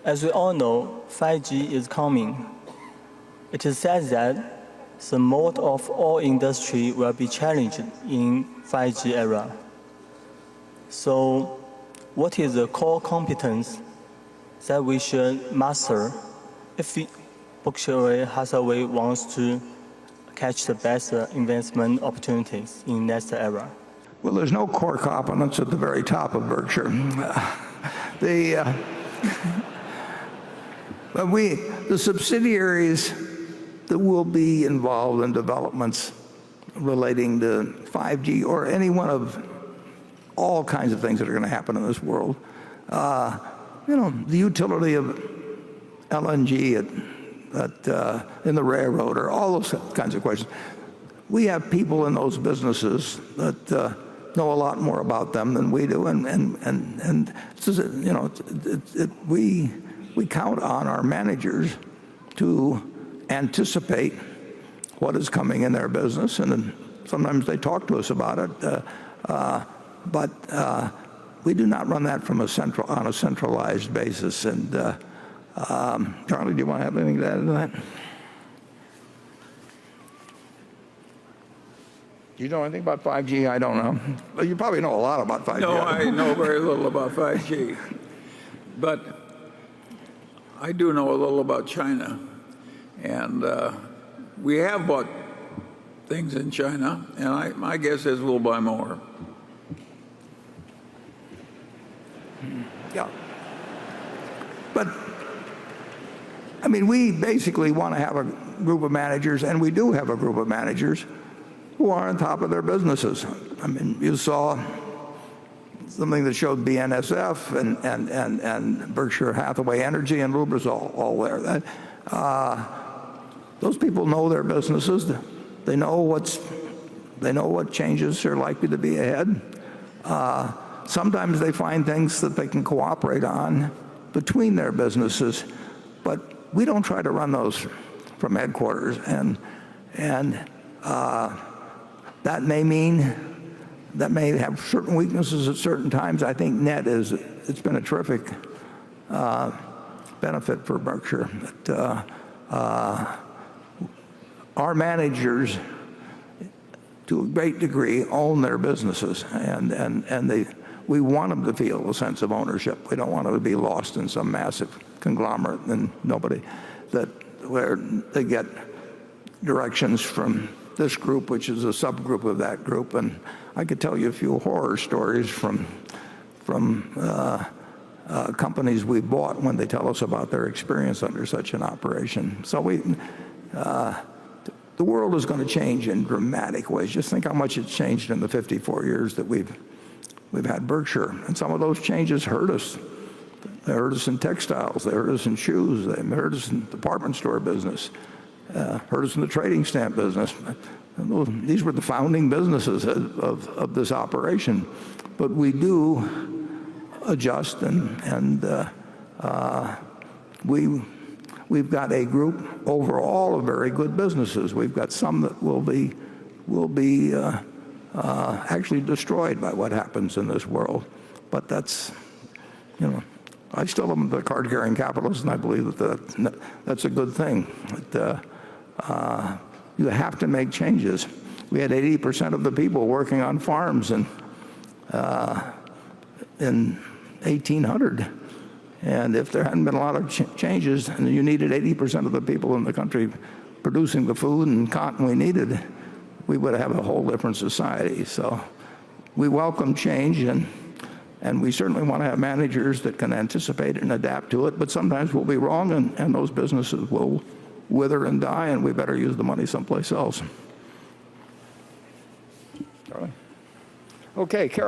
As we all know, 5G is coming. It is said that the mode of all industry will be challenged in 5G era. So, what is the core competence that we should master if Berkshire Hathaway wants to catch the best investment opportunities in next era? Well, there's no core competence at the very top of Berkshire. The subsidiaries that will be involved in developments relating to 5G or any one of all kinds of things that are going to happen in this world, the utility of LNG in the railroad, or all those kinds of questions. We have people in those businesses that know a lot more about them than we do, and we count on our managers to anticipate what is coming in their business, and then sometimes they talk to us about it. But we do not run that on a centralized basis. And Charlie, do you want to have anything to add to that? Do you know anything about 5G? I don't know. Well, you probably know a lot about 5G. No, I know very little about 5G. But I do know a little about China. And we have bought things in China, and my guess is we'll buy more. Yeah. But, I mean, we basically want to have a group of managers, and we do have a group of managers who are on top of their businesses. I mean, you saw something that showed BNSF and Berkshire Hathaway Energy and Lubrizol all there. Those people know their businesses. They know what changes are likely to be ahead. Sometimes they find things that they can cooperate on between their businesses, but we don't try to run those from headquarters. And that may have certain weaknesses at certain times. I think it's been a terrific benefit for Berkshire. Our managers, to a great degree, own their businesses, and we want them to feel a sense of ownership. We don't want them to be lost in some massive conglomerate and where they get directions from this group, which is a subgroup of that group. And I could tell you a few horror stories from companies we bought when they tell us about their experience under such an operation. So the world is going to change in dramatic ways. Just think how much it's changed in the 54 years that we've had Berkshire. And some of those changes hurt us. They hurt us in textiles. They hurt us in shoes. They hurt us in the department store business. Hurt us in the trading stamp business. These were the founding businesses of this operation. But we do adjust, and we've got a group overall of very good businesses. We've got some that will be actually destroyed by what happens in this world. But that's, I still am the card-carrying capitalist, and I believe that's a good thing. You have to make changes. We had 80% of the people working on farms in 1800. And if there hadn't been a lot of changes, and you needed 80% of the people in the country producing the food and cotton we needed, we would have a whole different society. So we welcome change, and we certainly want to have managers that can anticipate it and adapt to it. But sometimes we'll be wrong, and those businesses will wither and die, and we better use the money someplace else. All right. Okay, Carol.